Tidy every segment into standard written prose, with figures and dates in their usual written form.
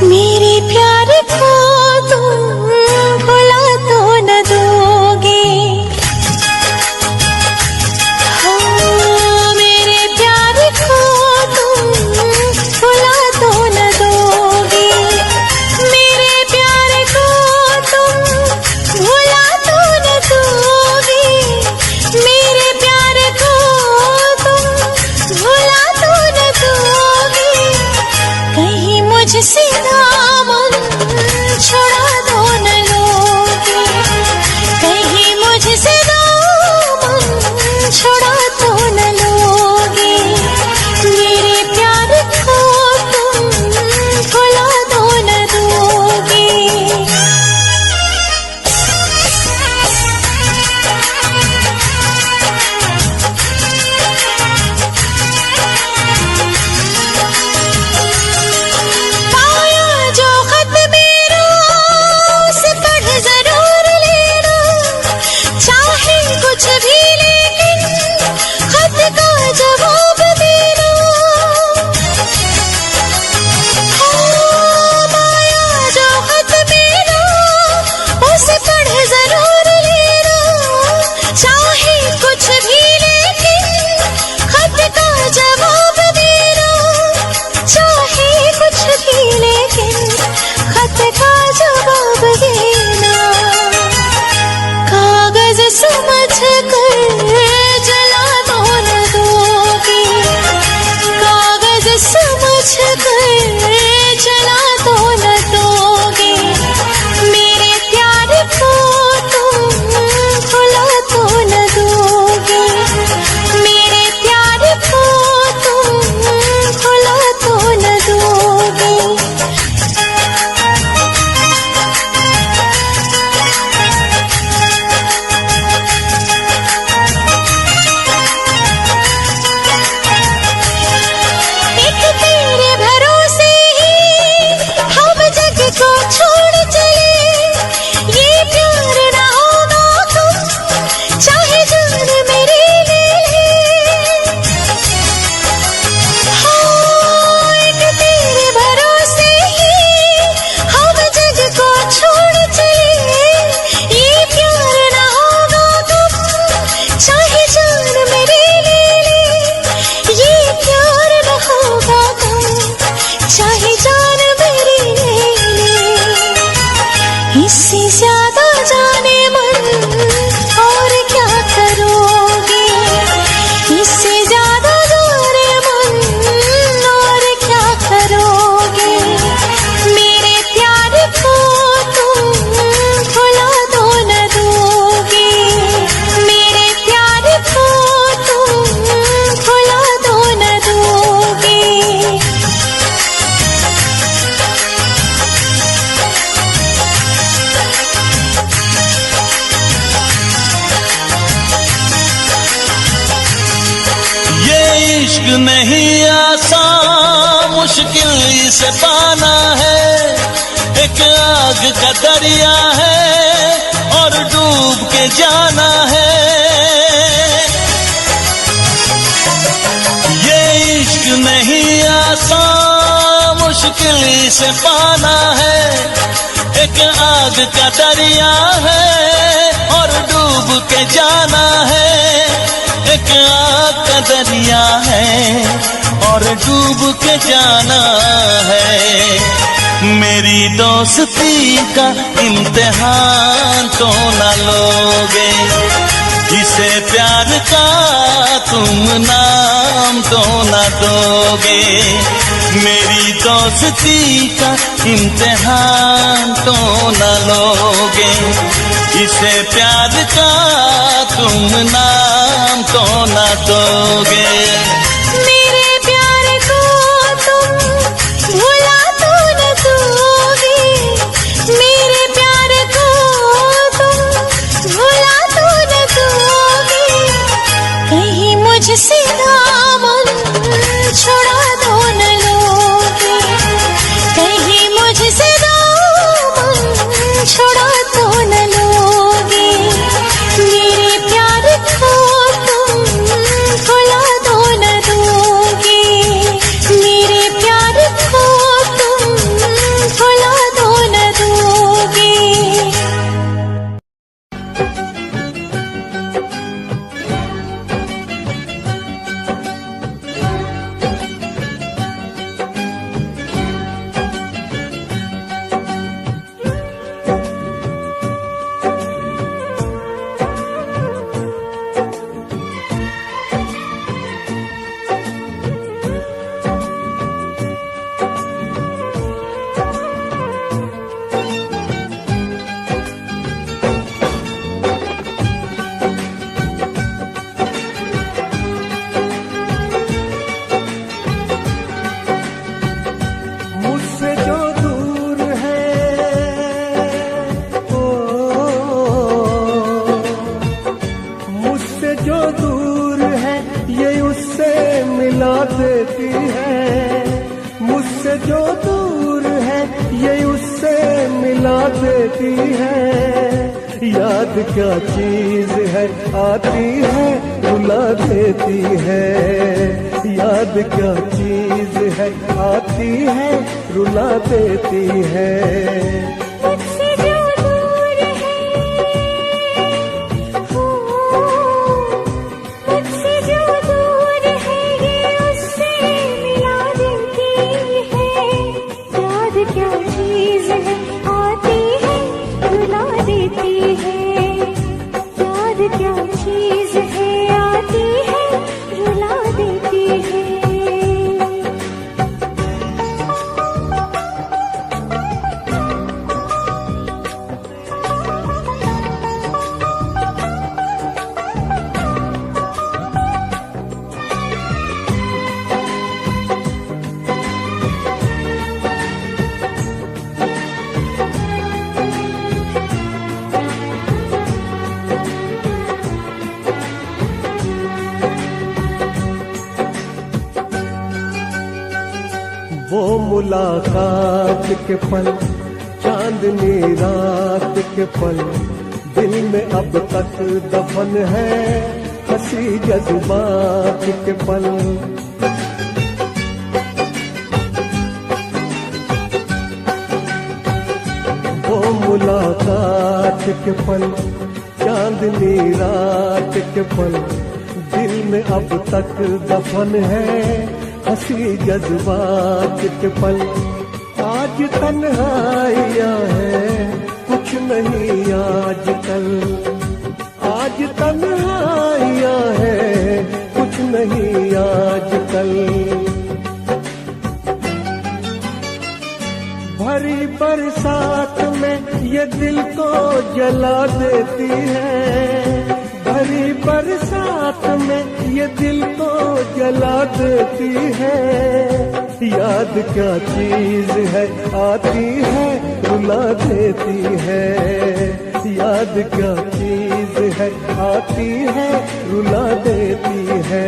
मेरे प्यार को तुम भुला तो न दोगे। हाँ, मेरे प्यार को तुम भुला तो न दोगे। मेरे प्यार को तुम भुला तो न दोगे। मेरे प्यार को तुम भुला तो न दोगे। कहीं मुझसे दामन छुड़ा तो न लोगे। कहीं मुझसे दामन छुड़ा तो न लोगे। मेरे प्यार को तुम भुला तो न दोगे। पाया जो खत मेरा उसे पढ़ जरूर लेना। चाहे कुछ भी लेकिन खत का जवाब देना। हाँ, पाया जो खत मेरा उसे पढ़ जरूर लेना। चाहे कुछ भी लेकिन खत का जवाब देना। चाहे कुछ भी लेकिन खत का जवाब देना। कागज समझ कर जला तो न दोगे। कागज समझ कर जला तो न दोगे। मेरे प्यार को तुम भुला तो न दोगे। मेरे प्यार को तुम भुला तो न दोगे। एक तेरे भरोसे ही हम जग को छोड़ चले। ये प्यार ना होगा तुम चाहे जान मेरी ले ले। हाँ, एक तेरे भरोसे ही हम जग को छोड़ चले। ये प्यार ना होगा तुम चाहे जान मेरी ले ले। ये प्यार न होगा तुम चाहे जान मेरी ले ले। इससे ज्यादा जाने मन और क्या करोगे। इससे ज्यादा जाने मन और क्या करोगे। मेरे प्यार को तुम भुला तो न दोगे। मेरे प्यार को तुम भुला तो न दोगे। ये इश्क नहीं आसान, मुश्किल इसे पाना है। एक आग का दरिया है और डूब के जाना है। ये इश्क नहीं आसान, मुश्किल इसे पाना है। एक आग का दरिया है और डूब के जाना है। एक आग का दरिया है और डूब के जाना है। मेरी दोस्ती का इम्तिहान तो न लोगे। इसे प्यार का तुम नाम तो न दोगे। मेरी दोस्ती का इम्तिहान तो न लोगे। इसे प्यार का तुम नाम तो न दोगे। मेरे प्यार को तुम भुला तो न दोगे। मेरे प्यार को तुम भुला तो न दोगे। कहीं मुझसे दामन छुड़ा तो न लोगे। कहीं मुझसे दामन छुड़ा तो न लोगे। मेरे प्यार को तुम भुला तो न दोगे। उससे मिला देती है। मुझसे जो दूर है ये उससे मिला देती है। याद क्या चीज है आती है रुला देती है। याद क्या चीज है आती है रुला देती है। मुझसे जो दूर है हो, मुझसे जो दूर है ये उससे मिला देती है। याद क्या चीज है आती है रुला देती है। याद क्या चीज है आती है रुला देती है। वो मुलाकात के पल चांदनी रात के पल दिल में अब तक दफन है। हंसी जज्बात के पल वो मुलाकात के पल चांदनी रात के पल दिल में अब तक दफन है। हंसी जज्बात के पल आज तन्हाइयाँ है कुछ नहीं आजकल। आज तन्हाइयाँ है कुछ नहीं आजकल। भरी बरसात में ये दिल को जला देती है। भरी बरसात में ये दिल को जला देती है। याद क्या चीज है आती है रुला देती है। याद क्या चीज है आती है रुला देती है।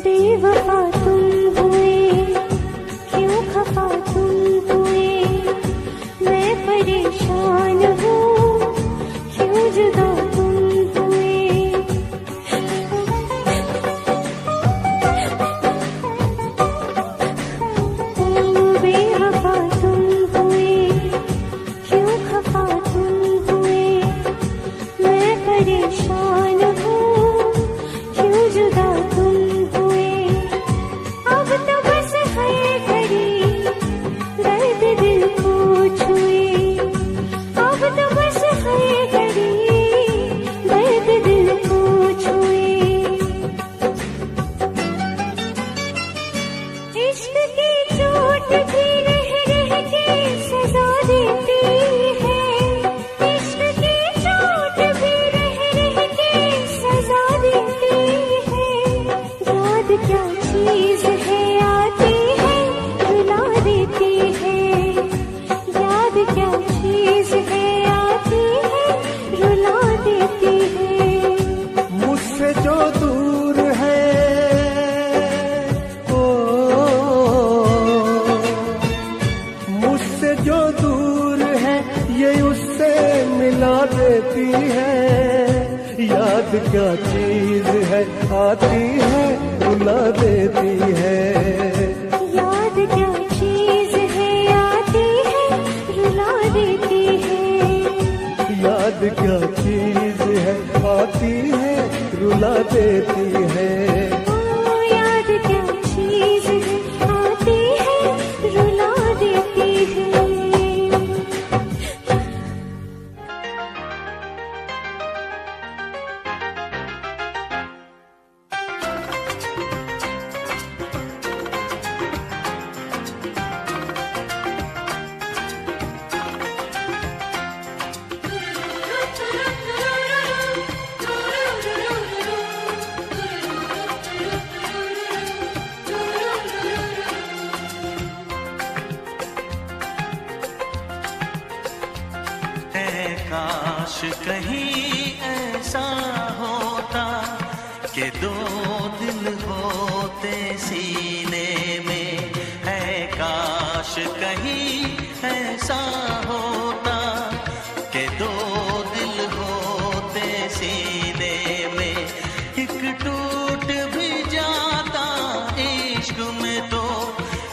बेवफा तुम हुए क्यों खफा तुम हुए। मैं परेशान हूँ क्यों जुदा तुम हुए। बेवफा तुम हुए क्यों खफा तुम हुए। मैं परेशान हूँ क्यों जुदा तुम हुए। अब तो बस है घड़ी दर्द दिल को छुए। अब तो बस है घड़ी दर्द दिल को छुए। इश्क की चोट भी रह रह के सजा देती है। इश्क की चोट भी रह रह के सजा देती है। याद क्या चीज है आती है रुला देती है। याद क्या चीज है आती है रुला देती है। मुझसे जो दूर है ओ, मुझसे जो दूर है ये उससे मिला देती है। याद क्या चीज है आती है रुला देती है। याद क्या चीज है आती है रुला देती है। याद क्या चीज है आती है रुला देती है। ओ याद क्या चीज है आती है रुला देती है। काश कहीं ऐसा होता कि दो दिल होते सीने में, है काश कहीं ऐसा होता कि दो दिल होते सीने में। एक टूट भी जाता इश्क में तो,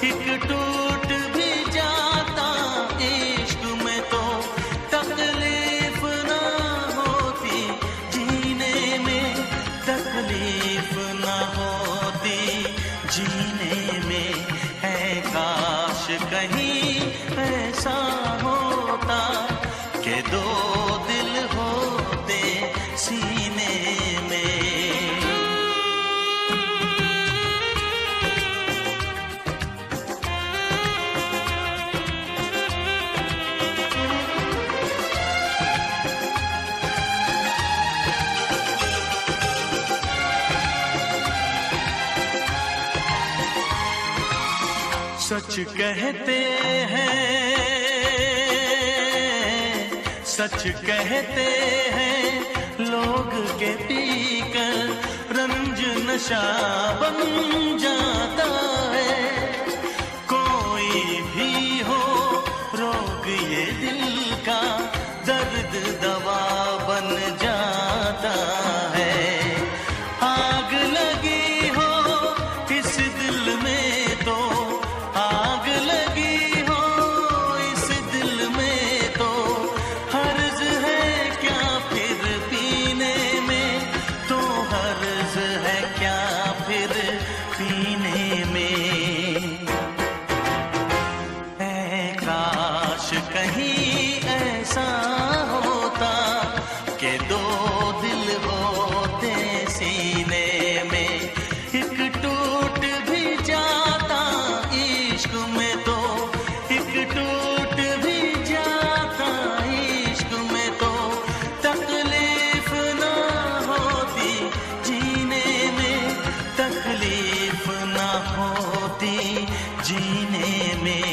एक टूट भी जाता इश्क में तो, तकलीफ ना होती जीने में, तकलीफ ना होती जीने में। है काश कहीं ऐसा होता कि दो दिल होते सीने में। सच कहते हैं, सच कहते हैं लोग के पीकर रंज नशा बन जाता है। कोई भी हो रोग ये दिल का, दर्द दवा बन जाता है। आग लगी हो इस दिल में तो, आग लगी हो इस दिल में तो, हर्ज है क्या फिर पीने में, तो हर्ज है क्या फिर पीने में। है काश कहीं ऐसा होता कि दो दिल होते सीने में। एक टूट भी जाता इश्क में तो, एक टूट भी जाता इश्क में तो, तकलीफ ना होती जीने में, तकलीफ ना होती जीने में।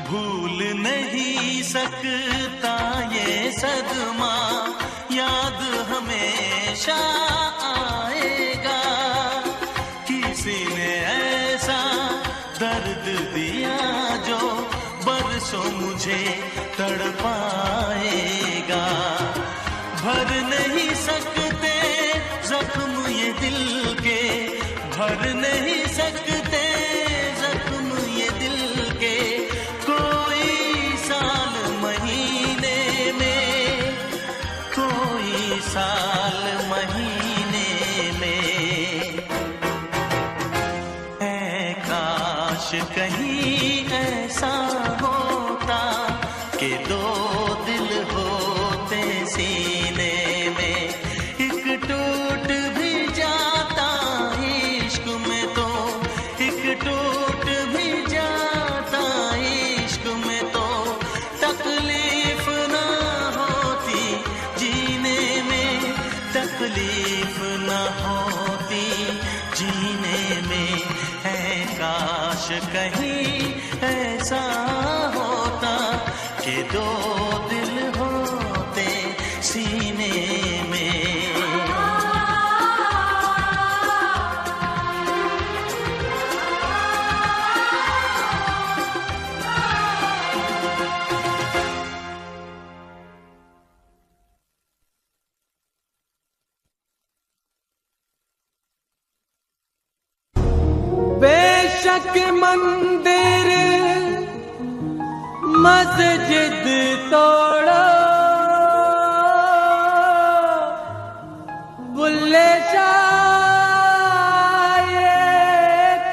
भूल नहीं सकता ये सदमा, याद हमेशा आएगा। किसी ने ऐसा दर्द दिया जो बरसों मुझे तड़पाएगा। भर नहीं सकते जख्म ये दिल के, भर नहीं सकते जख्म ये दिल के, कोई साल महीने में, कोई साल महीने में। है काश कहीं ऐसा होता कि दो दिल होते सीने में। एक टूट भी जाता इश्क में तो, एक टूट भी जाता इश्क में तो, तकलीफ ना होती जीने में, तकलीफ ना होती जीने में। है काश कहीं ऐसा होता कि दो दिल होते सीने में। बेशक मंदिर मस्जिद तोड़ो, बुल्ले शाह ये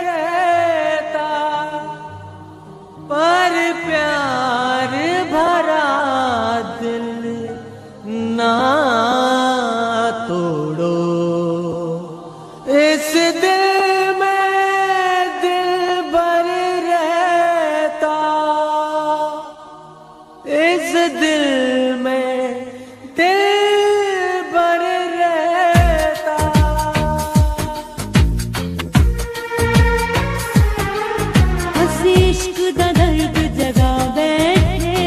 कहता, पर प्यार भरा दिल ना तोड़ो। दिल में दिल भर रहता, इस दिल में दिल भर रहता। हंसी इश्क दा दर्द जगा बैठे,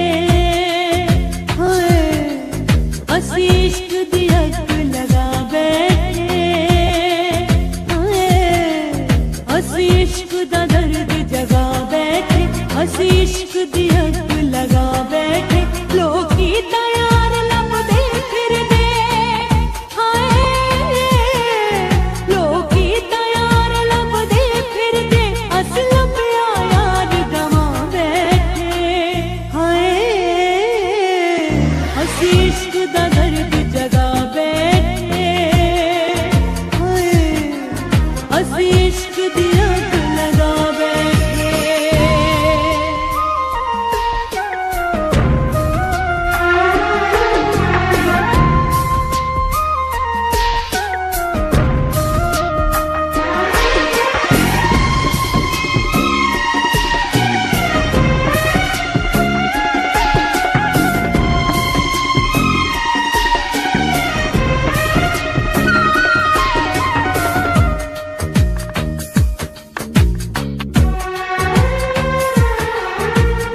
हाय हंसी इश्क दी अग लगा बैठे, हाय हंसी इश्क दा दर्द जगा बैठे, हंसी इश्क दी अग लगा बैठे। लोग की तैयार लपदे फिर दे, हाय लोग की तैयार लपदे फिर दे, असलम यार गवा बैठे, हाय हंसी इश्क दा दर्द जगा बैठे, हाय हंसी इश्क दी अग लगा बैठे।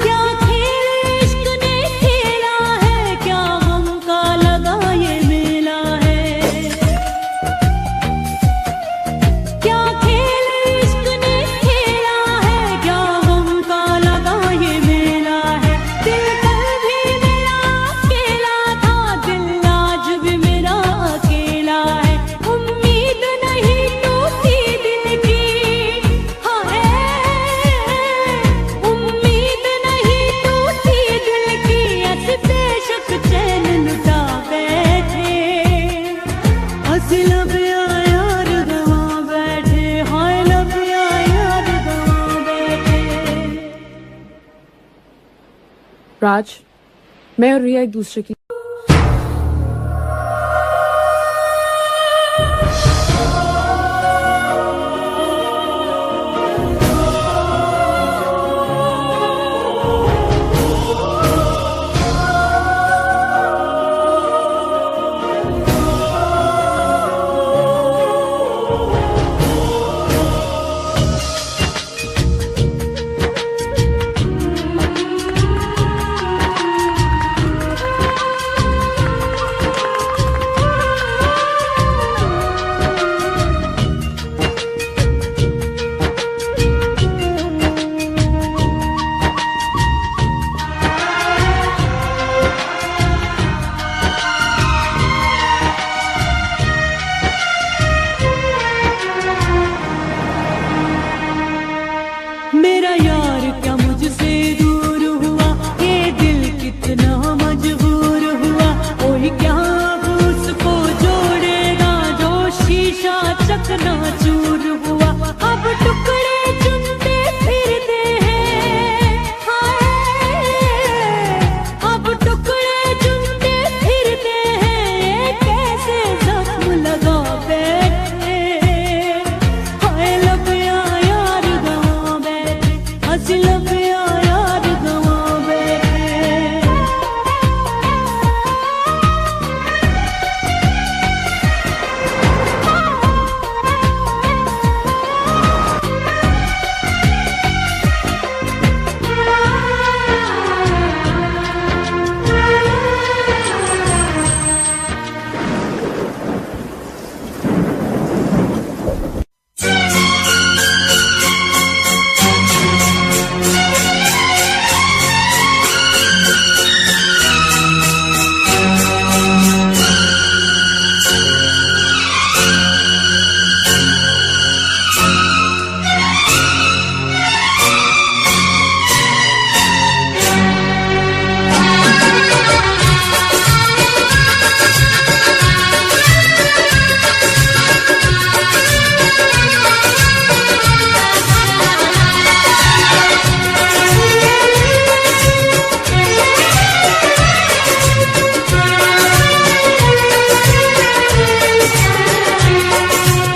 क्या खेल इश्क ने खेला है, क्या गम का लगा ये मेला है। क्या खेल इश्क ने खेला है, क्या गम का लगा ये मेला है। दिल कल भी मेरा अकेला था, दिल आज भी मेरा अकेला है। उम्मीद नहीं टूटी दिल की, हाय उम्मीद नहीं टूटी दिल की, ऐसे बेशक चैन लुटा बैठे, हंसी लब यार गवा बैठे, हाय लब यार गवा बैठे। राज, मैं और रिया एक दूसरे की मेरा यार क्या मुझसे दूर हुआ, ये दिल कितना मजबूर हुआ। कोई क्या उसको जोड़ेगा जो शीशा चकनाचूर हुआ। अब टुकड़े चुनते फिरते हैं, हाय अब टुकड़े चुनते फिरते हैं, ये कैसे जख्म लगा बैठे, हाय लब यार गवा बैठे, हंसी लब यार गवा बैठे।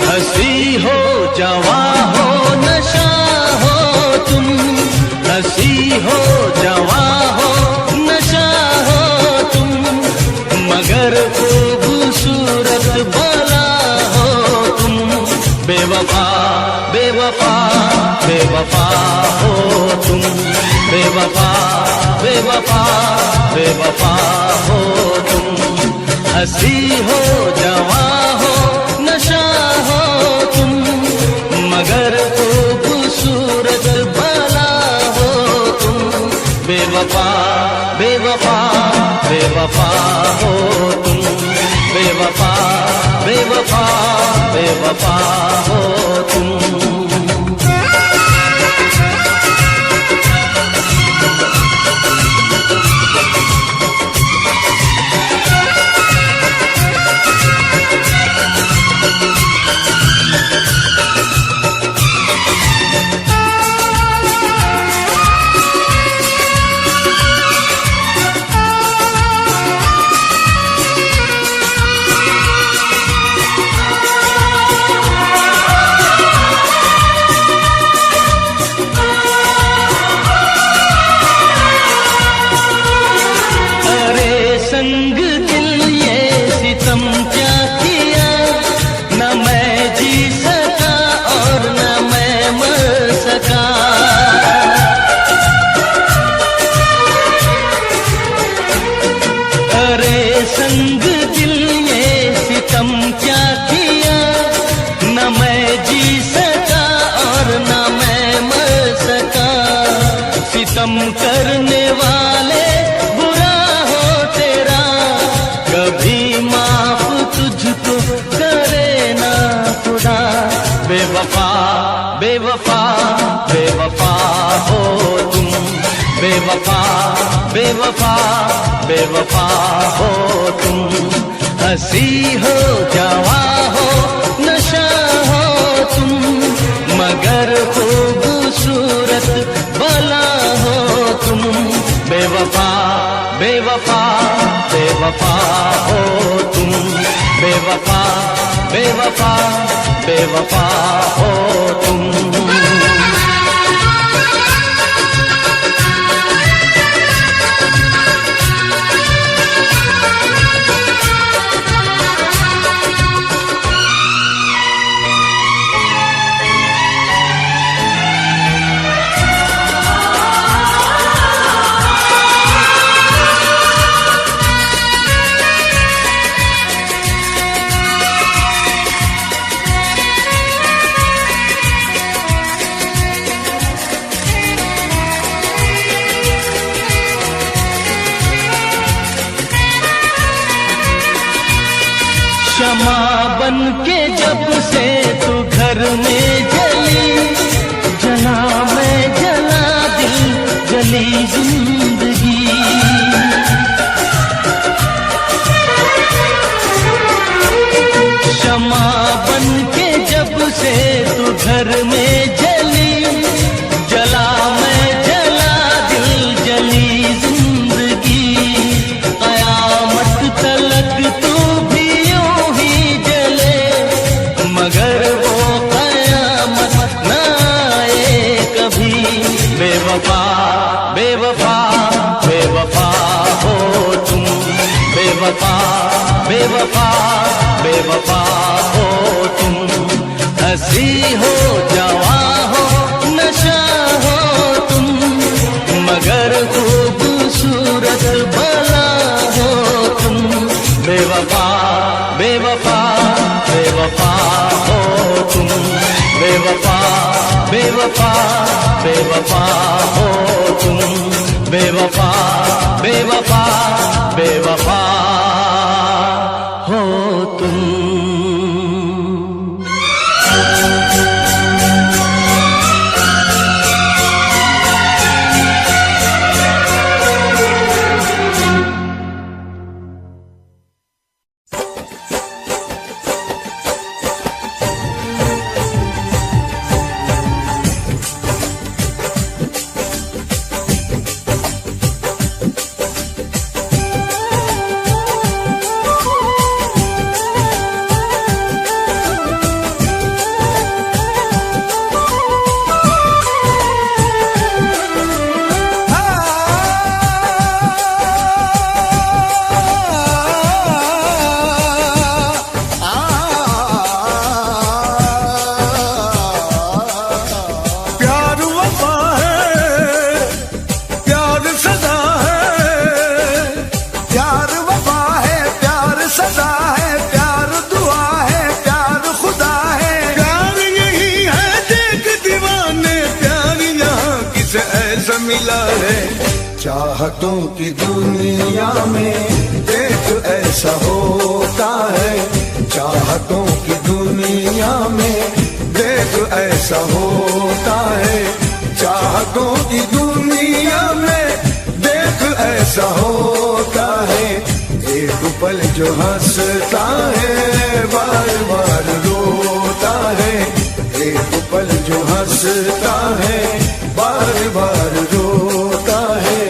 हंसी हो बेवफा बेवफा बेवफा हो तुम, बेवफा बेवफा बेवफा हो तुम। हंसी हो जवां हो नशा हो तुम, मगर खूबसूरत भला हो तुम। बेवफा बेवफा बेवफा हो तुम, बेवफा बेवफा बेवफा हो तुम। संग दिल ये सितम क्या किया, न मैं जी सका और न मैं मर सका। अरे संग दिल ये सितम क्या किया, न मैं जी सका और न मैं मर सका। सितम करने वाले कभी माफ तुझको करे ना खुदा। बेवफा बेवफा बेवफा हो तुम, बेवफा बेवफा बेवफा हो तुम। हंसी हो जवां हो नशा हो तुम, मगर खूबसूरत भला हो तुम। बेवफा बेवफा बेवफा हो तुम, बेवफा बेवफा बेवफा हो तुम। क्षमा बन के जब से तू घर में जली, जला मैं जला दिल जली जिंदगी। क्षमा बन के जब से तू घर में जली, जला मैं जला दिल जली जिंदगी। कयामत तलक तू मगर वो कयामत न आए कभी। बेवफा बेवफा बेवफा हो तुम, बेवफा बेवफा बेवफा हो तुम। हंसी हो जवां हो नशा हो तुम, मगर खूबसूरत भला हो तुम। बेवफा बेवफा बेवफा हो तुम, बेवफा बेवफा बेवफा हो तुम। बेवफा बेवफा बेवफा हो तुम। चाहतों की दुनिया में देख ऐसा होता है, चाहतों की दुनिया में देख ऐसा होता है, चाहतों की दुनिया में देख ऐसा होता है। एक पल जो हंसता है बार बार रोता है, एक पल जो हंसता है बार बार रोता है।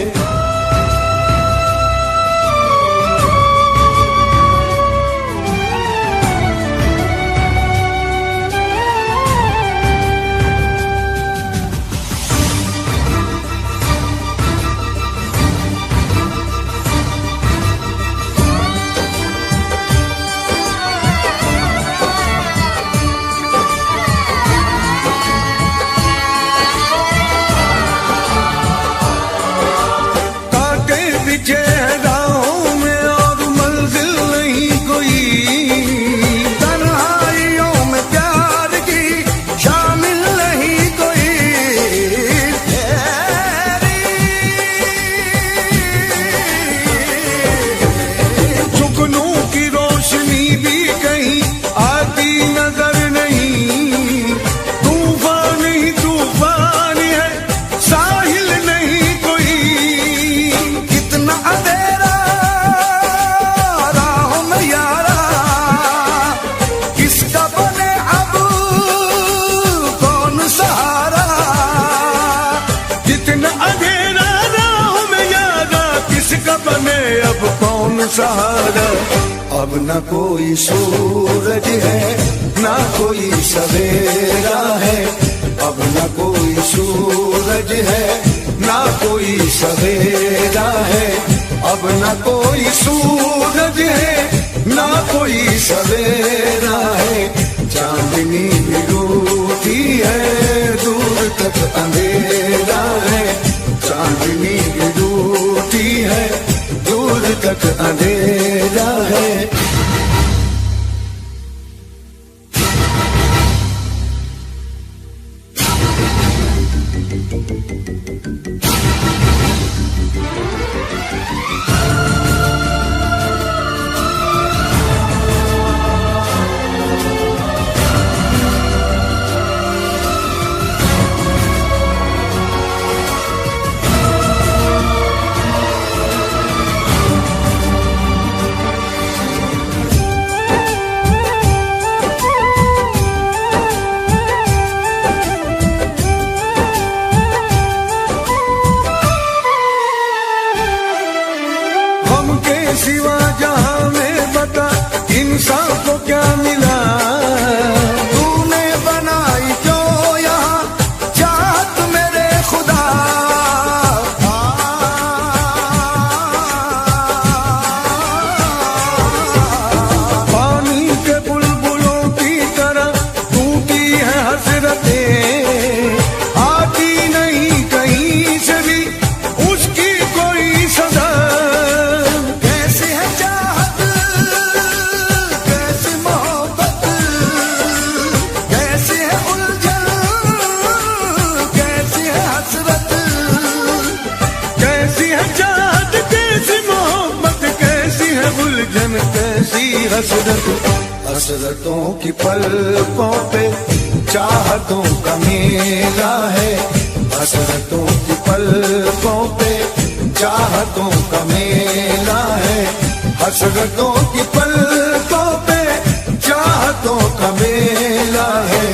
सहारा अब न कोई सूरज है न कोई सवेरा है, अब न कोई सूरज है न कोई सवेरा है, अब न कोई सूरज है न कोई सवेरा है। चांदनी भी रूठी है दूर तक अंधेरा है, चांदनी भी रूठी है दूर तक अंधेरा है। सिवा जहां में बता इंसान को क्या मिला, तूने बनाई जो यहाँ चाहत मेरे खुदा। पानी के बुलबुलों की तरह टूटी है हसरतें, आती नहीं कहीं से भी उसकी कोई सदा। हसरतों की पलकों पे चाहतों का मेला है, हसरतों की पलकों पे चाहतों का मेला है, हसरतों की पलकों पे चाहतों का मेला है।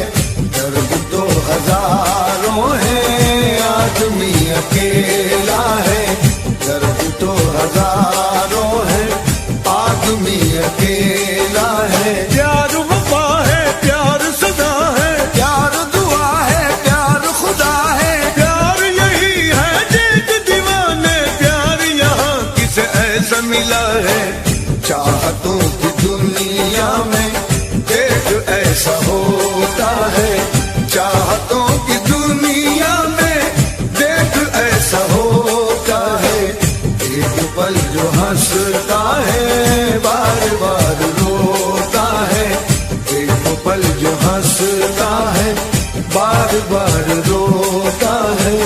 दर्द तो हजारों है आदमी अकेला है, दर्द तो हजारों है आदमी अकेला है। प्यार वफा है प्यार सदा है, प्यार दुआ है प्यार खुदा है, प्यार यही है देख दीवाने, प्यार यहाँ किसे ऐसा मिला है। चाहतों की दुनिया में देख ऐसा होता है, चाहतों की दुनिया में देख ऐसा होता है। एक पल जो हंसता है बार बार रोता है, एक पल जो हंसता है बार बार रोता है।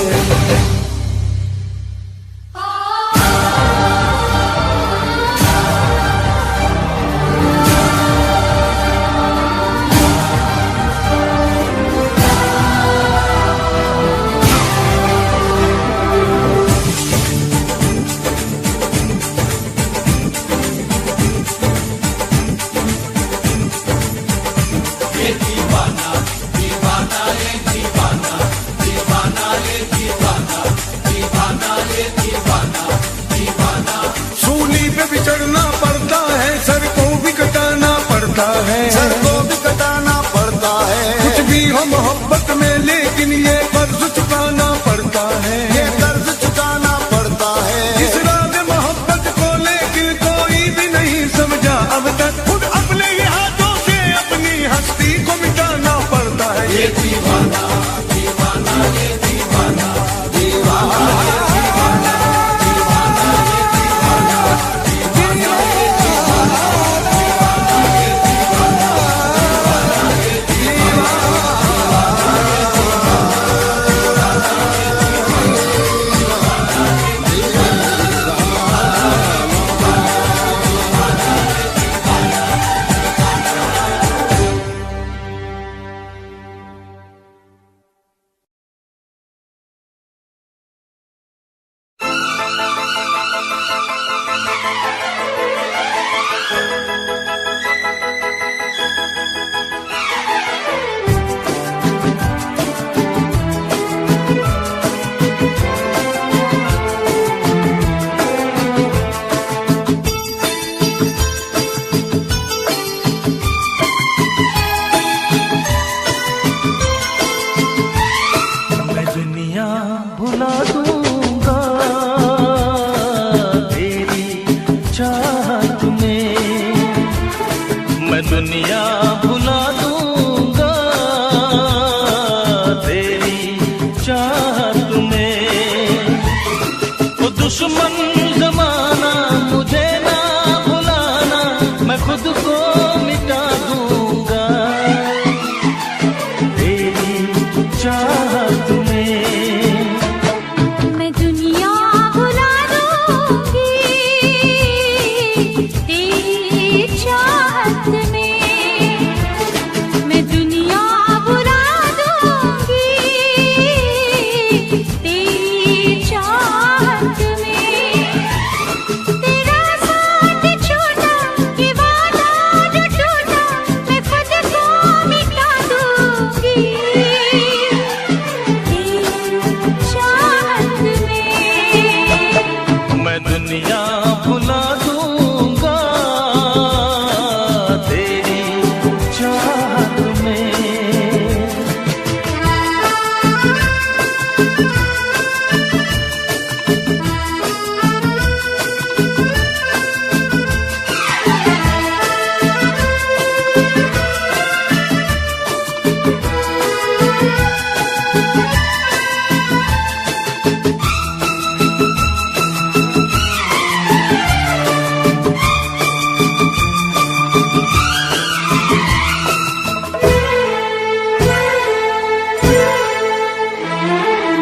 तेरी चाहत में। वो दुश्मन जमाना मुझे ना भुलाना, मैं खुद को मिटा दूंगा तेरी चाहत में। मैं दुनिया भुला दूंगी तेरी चाहत में। मैं दुनिया भुला दूंगी तेरी चाहत में। तेरा साथ छोड़ा ये वादा जो टूटा, मैं खुद को मिटा दूंगी तेरी चाहत में। मैं दुनिया भुला दूंगा तेरी चाहत में।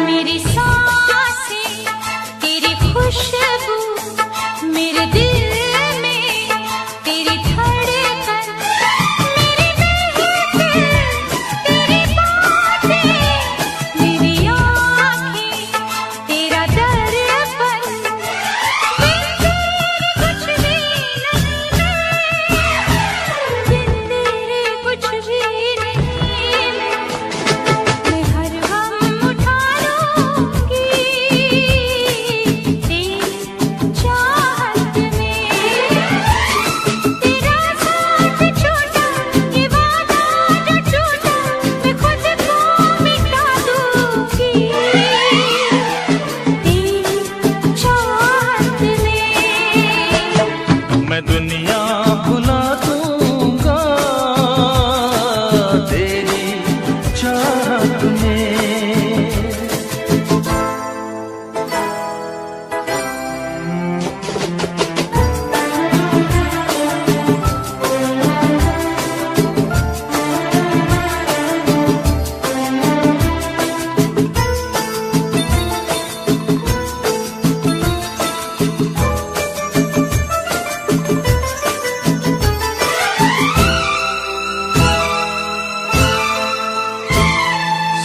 मेरी सांसें तेरी खुशबू, मेरे दिल में तेरी धड़कन, मेरी महफिल तेरी बातें, मेरी आँखें तेरा दर्पण। बिन तेरे कुछ भी नहीं मैं, बिन तेरे कुछ भी नहीं मैं हर गम उठा लूंगी तेरी चाहत में। तेरा साथ छोड़ा ये वादा जो टूटा, मैं खुद को मिटा दूंगी तेरी चाहत में। मैं दुनिया भुला दूंगा तेरी चाहत में।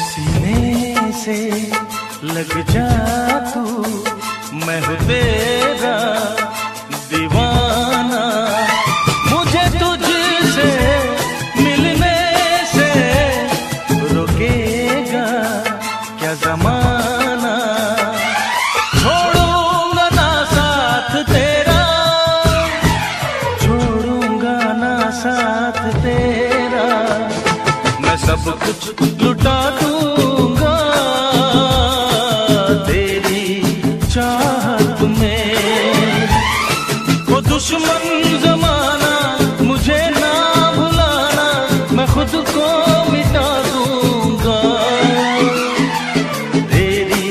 सीने से लग जा तू, मैं हूँ तेरा दीवाना। मुझे तुझसे मिलने से रोकेगा क्या जमाना। छोड़ूंगा ना साथ तेरा, छोड़ूंगा ना साथ तेरा। मैं सब कुछ लुटा दूंगा तेरी चाहत में। वो दुश्मन जमाना मुझे ना भुलाना, मैं खुद को मिटा दूंगा तेरी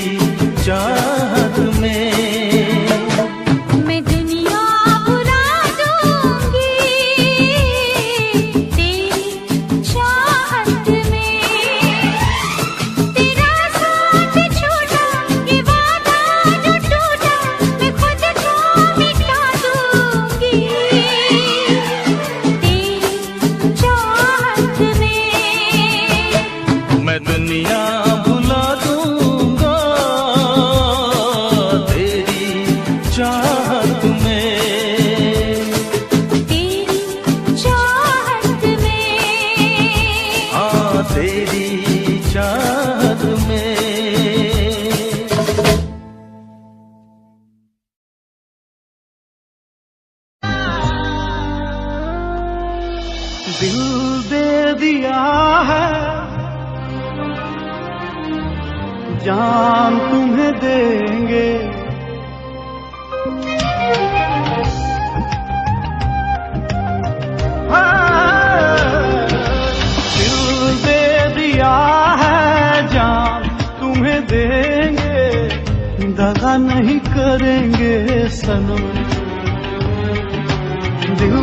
चाहत में। मैं दुनिया भुला दूंगी तेरी चाहत में। तेरा साथ छोड़ा ये वादा जो टूटा, मैं खुद को मिटा दूंगी तेरी चाहत में। मैं दुनिया भुला दूंगा तेरी चाहत में। तेरी चाहत में। हाँ तेरी चाहत में। दिल दे दिया है, जान तुम्हें देंगे। हाँ, दिल दे दिया तुम्हें देंगे, दगा नहीं करेंगे सनम। दिल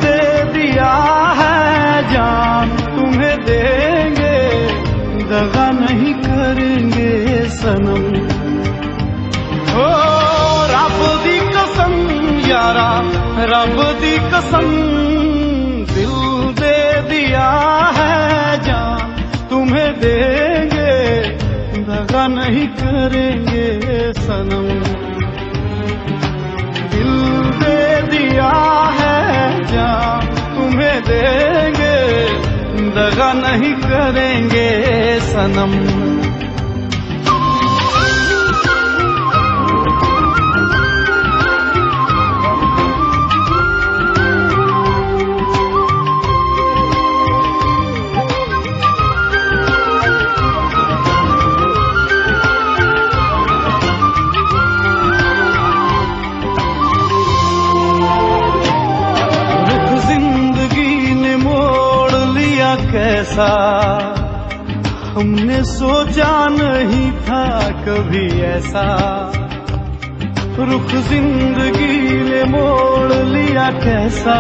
दे दिया है जान तुम्हें देंगे, दगा नहीं करेंगे सनम। ओ रब दी कसम यारा, रब दी कसम, दिल दे दिया है जान तुम्हें देंगे, दगा नहीं करेंगे सनम। दिल दे दिया है जान तुम्हें देंगे, दगा नहीं करेंगे सनम। कैसा हमने सोचा नहीं था कभी ऐसा, रुख जिंदगी ने मोड़ लिया कैसा,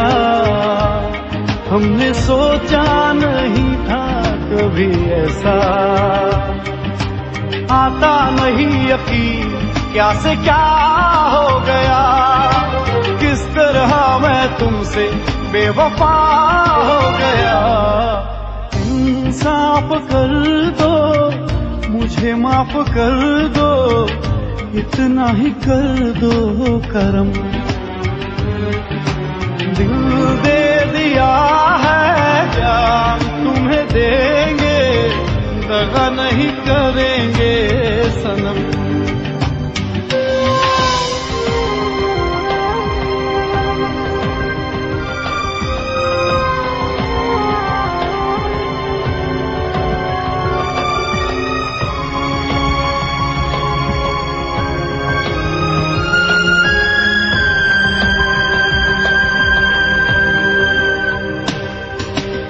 हमने सोचा नहीं था कभी ऐसा। आता नहीं यकीन क्या से क्या हो गया, किस तरह मैं तुमसे बेवफा हो गया। इंसाफ कर दो मुझे, माफ कर दो, इतना ही कर दो करम। दिल दे दिया है जान तुम्हें देंगे, दगा नहीं करेंगे सनम।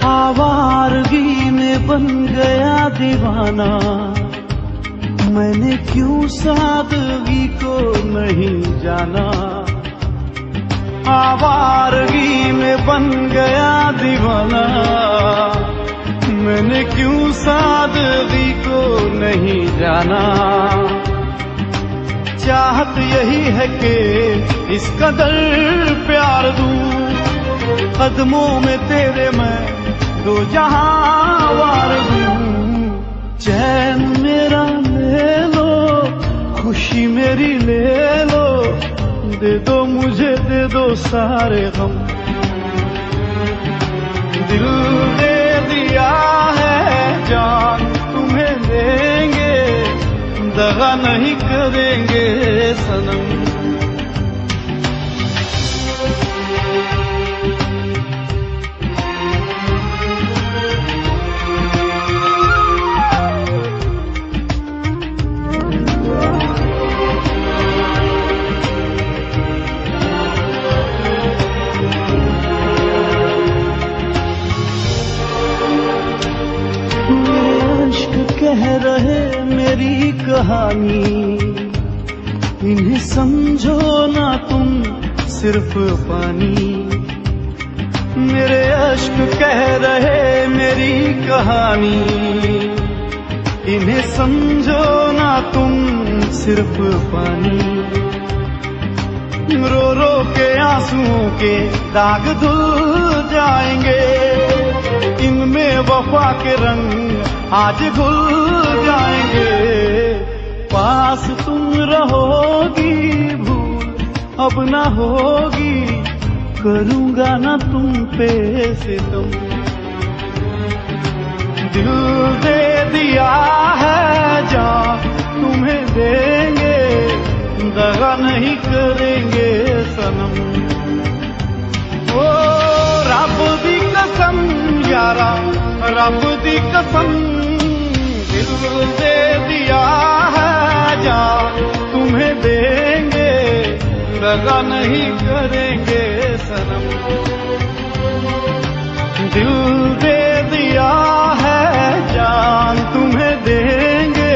आवारगी में बन गया दीवाना, मैंने क्यों सादगी को नहीं जाना। आवारगी में बन गया दीवाना, मैंने क्यों सादगी को नहीं जाना। चाहत यही है कि इस कदर प्यार दूं, कदमों में तेरे मैं दो जहां वार दूं। चैन मेरा ले लो, खुशी मेरी ले लो, दे दो मुझे दे दो सारे गम। दिल दे दिया है जान तुम्हें देंगे, दगा नहीं करेंगे सनम। कह रहे मेरी कहानी, इन्हें समझो ना तुम सिर्फ पानी। मेरे अश्क कह रहे मेरी कहानी, इन्हें समझो ना तुम सिर्फ पानी। रो रो के आंसुओं के दाग धुल जाएंगे, इनमें वफा के रंग आज घुल जाएंगे। पास तुम रहोगी भूल अब ना होगी, करूंगा ना तुम पे सितम। दिल दे दिया है जान तुम्हें देंगे, दगा नहीं करेंगे सनम। ओ रब दी कसम यारा, रब दी कसम, दिल दे दिया है जान तुम्हें देंगे, दगा नहीं करेंगे सनम। दिल दे दिया है जान तुम्हें देंगे,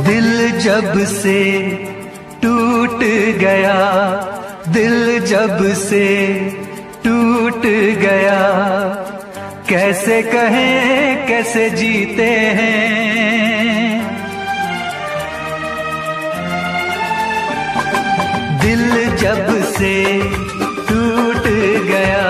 दिल जब से टूट गया, दिल जब से टूट गया, कैसे कहें कैसे जीते हैं। दिल जब से टूट गया,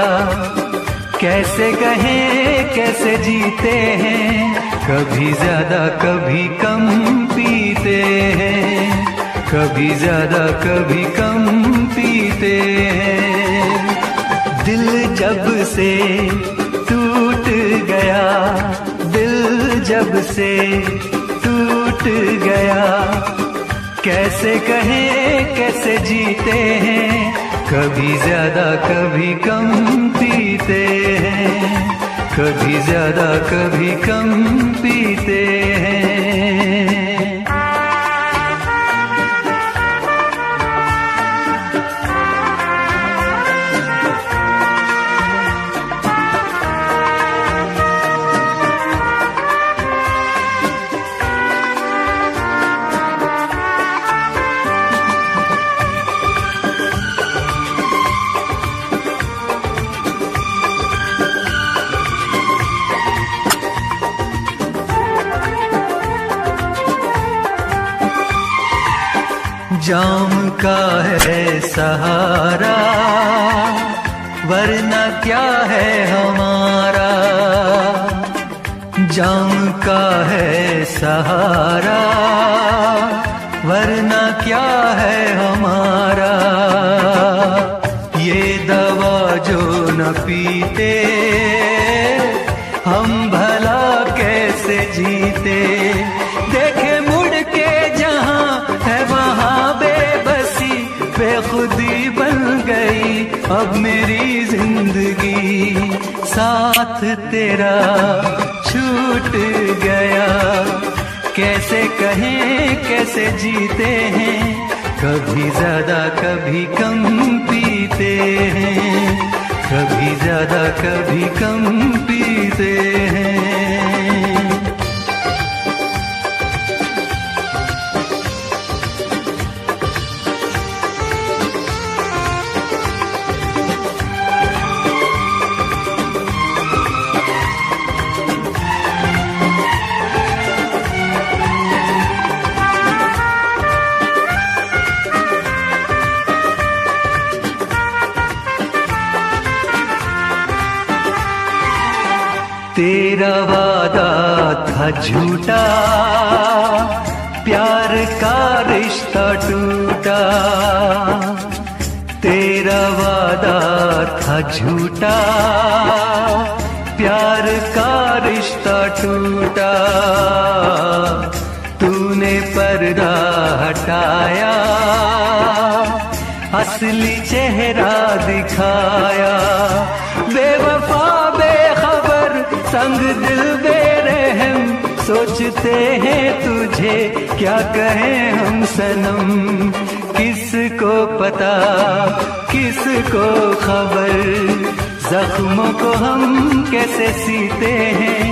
कैसे कहें कैसे जीते हैं। कभी ज्यादा कभी कम पीते हैं, कभी ज्यादा कभी कम पीते हैं। दिल जब से टूट गया, दिल जब से टूट गया, कैसे कहें कैसे जीते हैं। कभी ज्यादा कभी कम पीते हैं, कभी ज्यादा कभी कम पीते हैं। जाम का है सहारा, वरना क्या है हमारा। जाम का है सहारा, वरना क्या है हमारा। ये दवा जो न पीते, हम भला कैसे जीते। देखे मुड़ के जहां है वहां बेबसी, बेखुदी बन गई अब मेरी जिंदगी। साथ तेरा छूट गया, कैसे कहें कैसे जीते हैं। कभी ज्यादा कभी कम पीते हैं, कभी ज्यादा कभी कम पीते हैं। तेरा वादा था झूठा, प्यार का रिश्ता टूटा। तेरा वादा था झूठा, प्यार का रिश्ता टूटा। तूने पर्दा हटाया, असली चेहरा दिखाया। बेवफा बेखबर संग दिल बेरहम, सोचते हैं तुझे क्या कहें हम सनम। किसको पता किसको खबर, जख्मों को हम कैसे सीते हैं।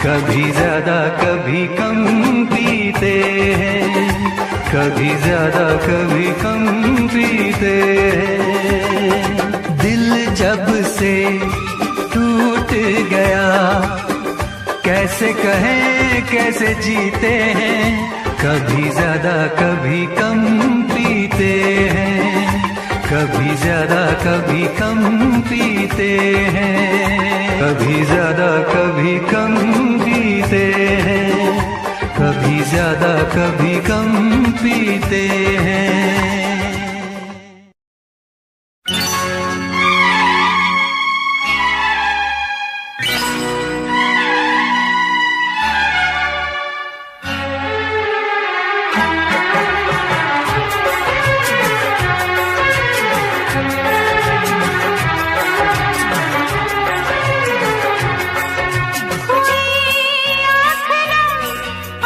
कभी ज्यादा कभी कम पीते हैं, कभी ज्यादा कभी कम पीते हैं। दिल जब से टूट गया, कैसे कहें कैसे जीते हैं। कभी ज्यादा कभी कम पीते हैं, कभी ज्यादा कभी कम पीते हैं। कभी ज्यादा कभी कम पीते हैं, कभी ज्यादा कभी कम पीते हैं।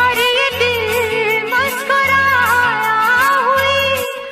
और ये दिल मुस्कुराया हुई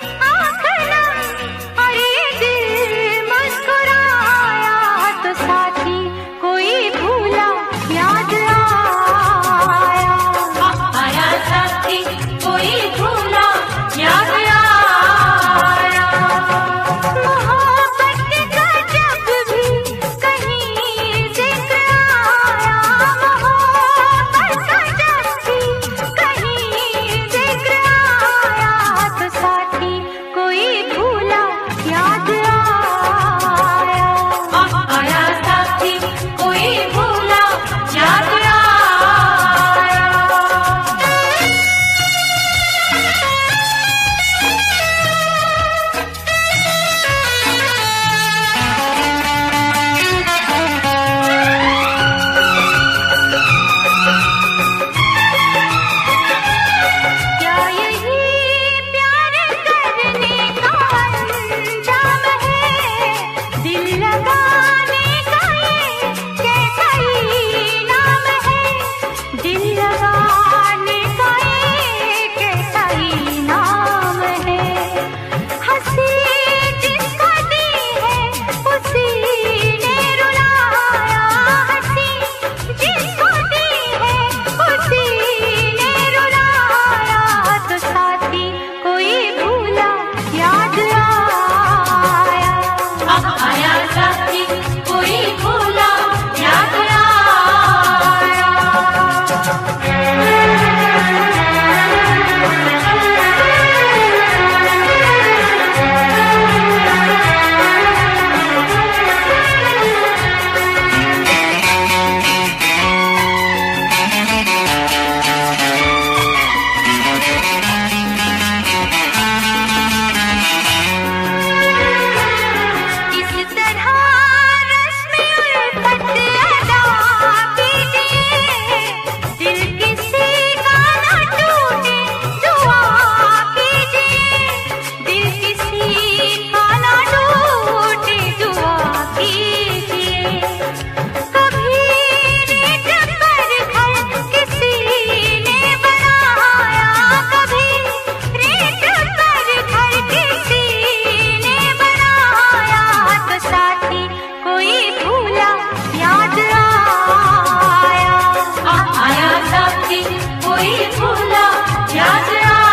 दिल लगाने का एक ऐसा ही नाम है। हंसी जिसको दी है उसी ने रुलाया, हंसी जिसको दी है उसी ने रुलाया। तो साथी कोई भूला याद आया, आया साथी कोई भूला याद आया। इस तरह रस्म उल्फत अदा कीजिए, दिल किसी का न टूटे दुआ कीजिए, दिल किसी का न टूटे दुआ कीजिए। कभी रेत पर घर किसी ने बनाया, कभी रेत पर घर किसी ने बनाया। तो साथी कोई भूला याद आया, आया साथी कोई भूला याद आया।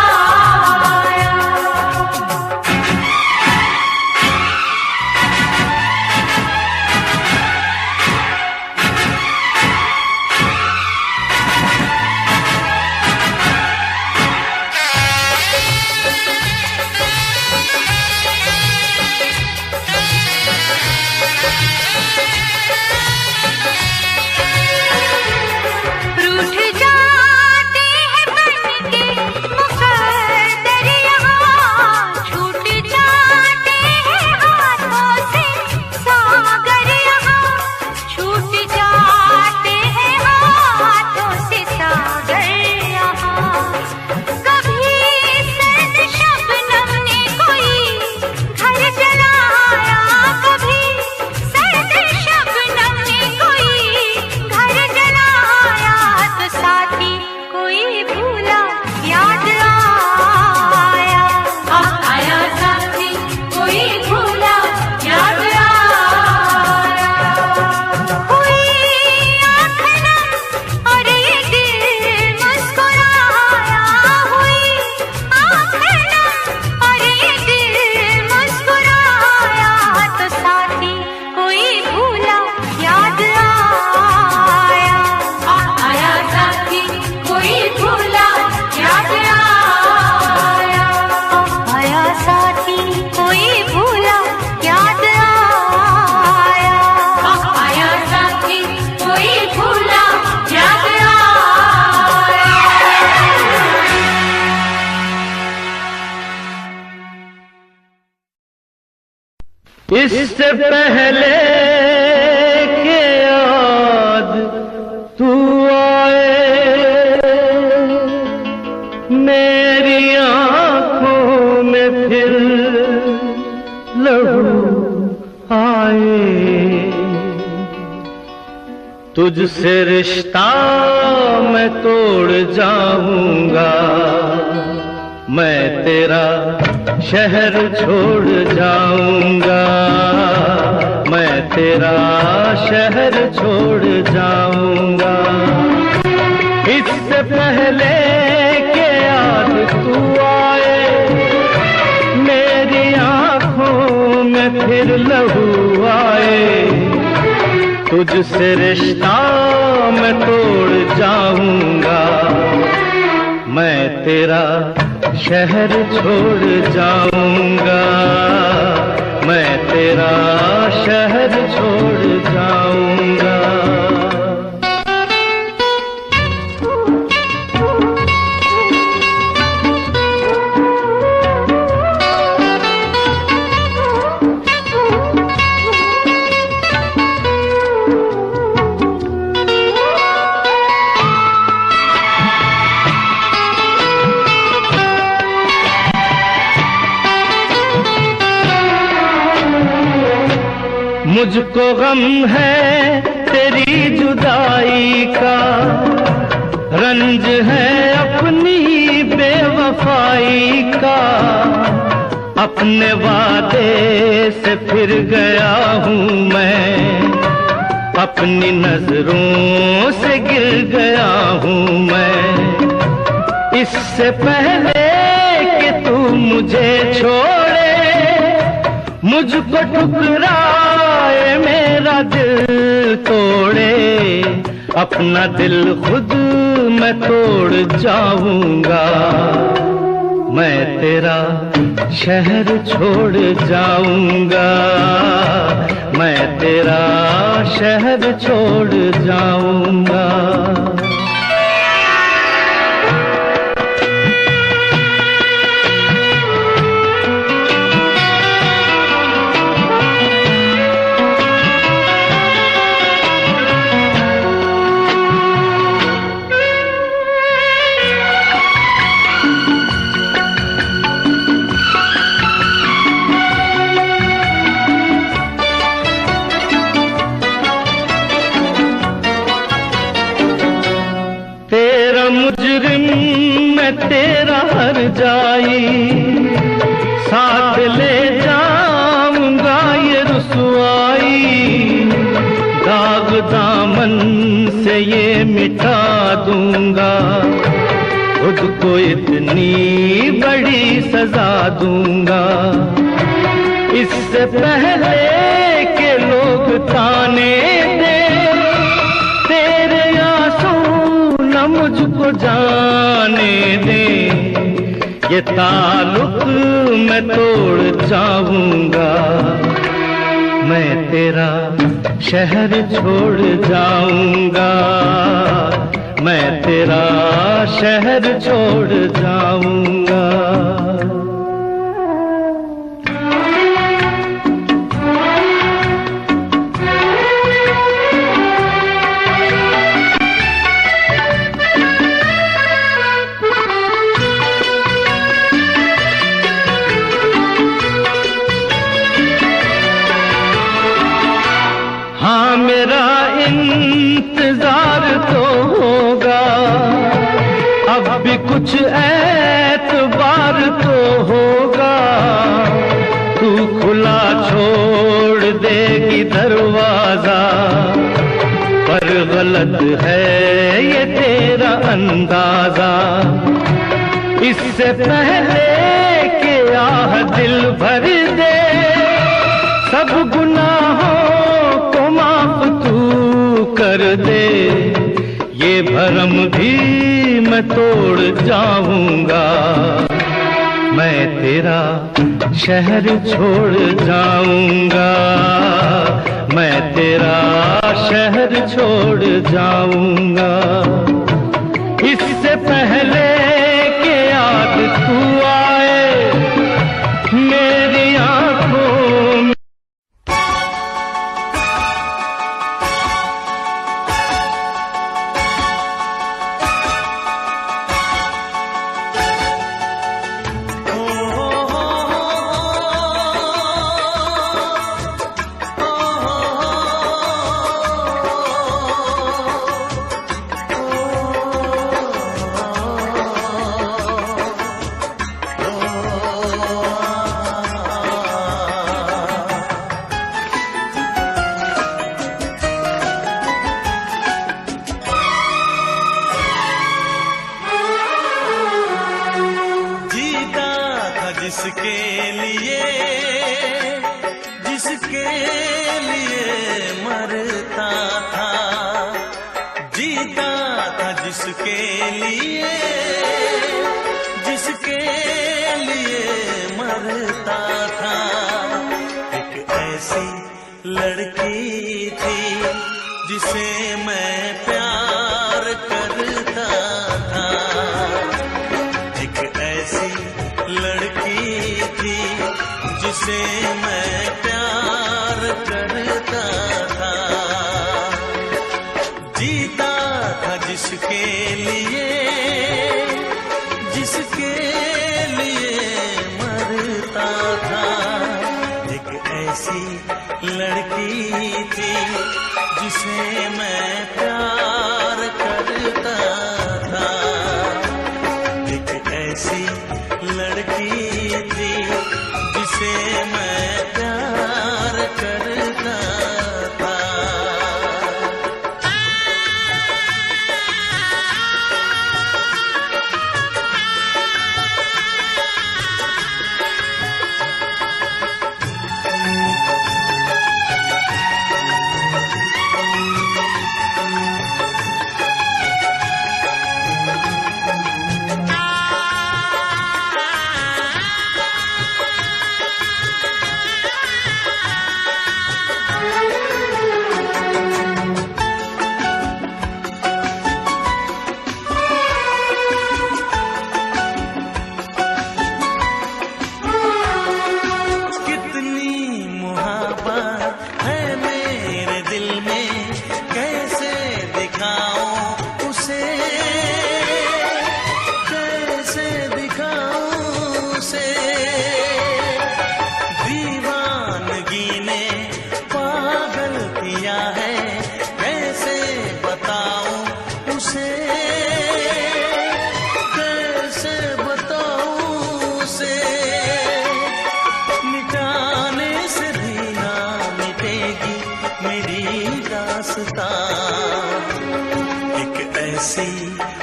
रूठ जाते हैं बनके मुकद्दर यहाँ, छूट जाते हैं हाथों से सागर यहाँ, छूट जाते हैं हाथों से सागर यहाँ। कभी सर्द शबनम ने कोई घर जलाया, कभी सर्द शबनम ने कोई घर जलाया। तो साथी कोई भूला याद आया, आया साथी कोई भूला याद आया। हुई आँख नम और ये दिल मुस्कुराया, हुई आँख नम और ये दिल मुस्कुराया। तो साथी कोई भूला याद आया, आया साथी कोई भूला याद आया, आया साथी कोई भूला याद आया, आया साथी कोई भूला याद आया। इससे पहले के याद तू आए, मेरी आँखों में फिर लहू आए। तुझसे रिश्ता मैं तोड़ जाऊंगा, मैं तेरा शहर छोड़ जाऊंगा, मैं तेरा शहर छोड़ जाऊंगा। इससे पहले के याद तू आए, मेरी आँखों में फिर लहू आए। तुझसे रिश्ता मैं तोड़ जाऊंगा, मैं तेरा शहर छोड़ जाऊंगा, मैं तेरा शहर छोड़ जाऊंगा। मुझको गम है तेरी जुदाई का, रंज है अपनी बेवफाई का, अपने वादे से फिर गया हूँ मैं, अपनी नजरों से गिर गया हूँ मैं। इससे पहले कि तू मुझे छोड़े, मुझको ठुकराए, मेरा दिल तोड़े, अपना दिल खुद मैं तोड़ जाऊंगा। मैं तेरा शहर छोड़ जाऊंगा, मैं तेरा शहर छोड़ जाऊंगा। मुजरिम मैं तेरा हर जाई, साथ ले जाऊंगा ये रुसवाई, दाग दामन से ये मिटा दूंगा, खुद को इतनी बड़ी सजा दूंगा। इससे पहले के लोग ताने दे, तेरे आंसू न मुझको जाने दे, ये ताल्लुक मैं तोड़ जाऊंगा। मैं तेरा शहर छोड़ जाऊंगा, मैं तेरा शहर छोड़ जाऊंगा। हाँ मेरा इंतजार तो होगा, अब भी कुछ एतबार तो होगा, तू खुला छोड़ देगी दरवाजा, पर गलत है ये तेरा अंदाजा। इससे पहले कि आह दिल भर दे, सब गुनाहों माफ तू कर दे, ये भरम भी मैं तोड़ जाऊंगा। मैं तेरा शहर छोड़ जाऊंगा, मैं तेरा शहर छोड़ जाऊंगा। इससे पहले कि याद तू आए मेरी आंखों में, जिसके लिए मरता था, जीता था जिसके लिए मरता था। एक ऐसी लड़की थी जिसे मैं प्यार करता था, एक ऐसी लड़की थी जिसे मैं प्यार करता था। जीता था जिसके लिए मरता था। एक ऐसी लड़की थी जिसे मैं प्यार करता था।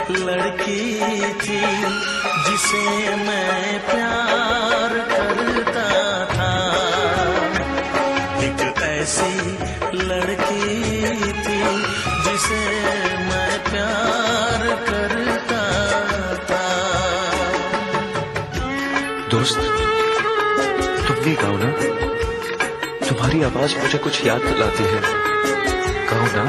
लड़की थी जिसे मैं प्यार करता था। एक ऐसी लड़की थी जिसे मैं प्यार करता था। दोस्त, तुम भी गाओ ना, तुम्हारी आवाज मुझे कुछ याद दिलाती है। गाओ ना।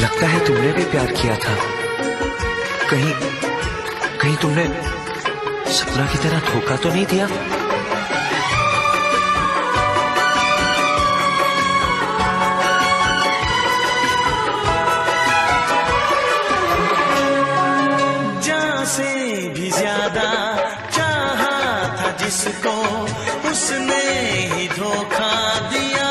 लगता है तुमने भी प्यार किया था। कहीं तुमने सपना की तरह धोखा तो नहीं दिया? जान से भी ज्यादा चाहा था जिसको, उसने ही धोखा दिया।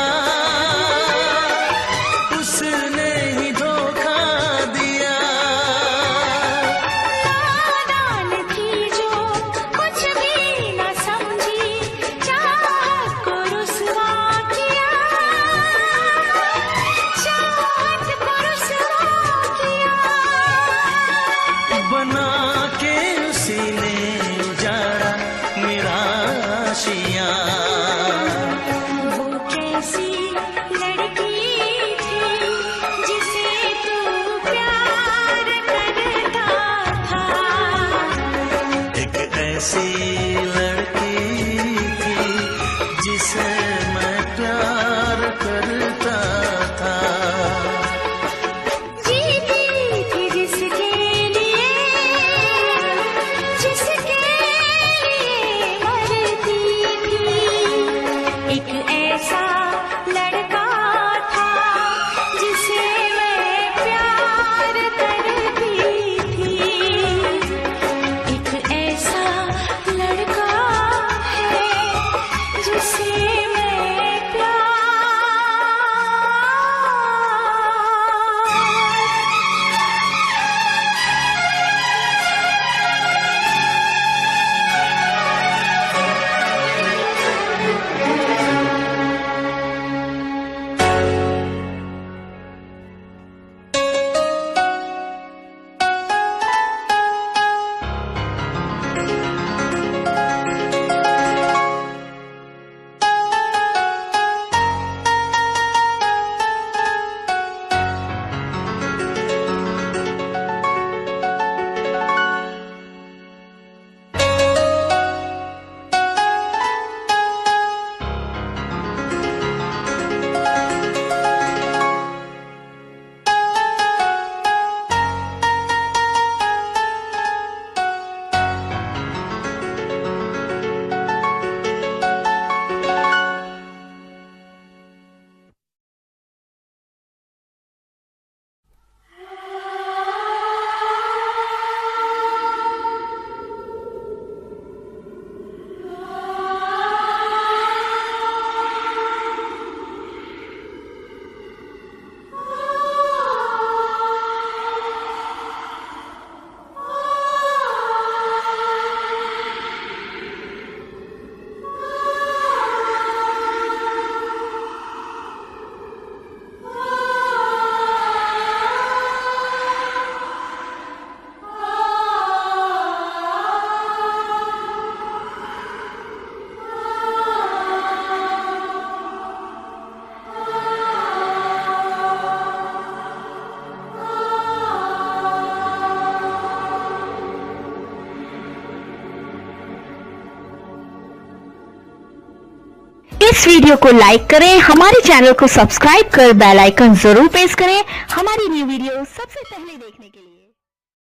इस वीडियो को लाइक करें, हमारे चैनल को सब्सक्राइब कर बेल आइकन जरूर प्रेस करें हमारी न्यू वीडियो सबसे पहले देखने के लिए।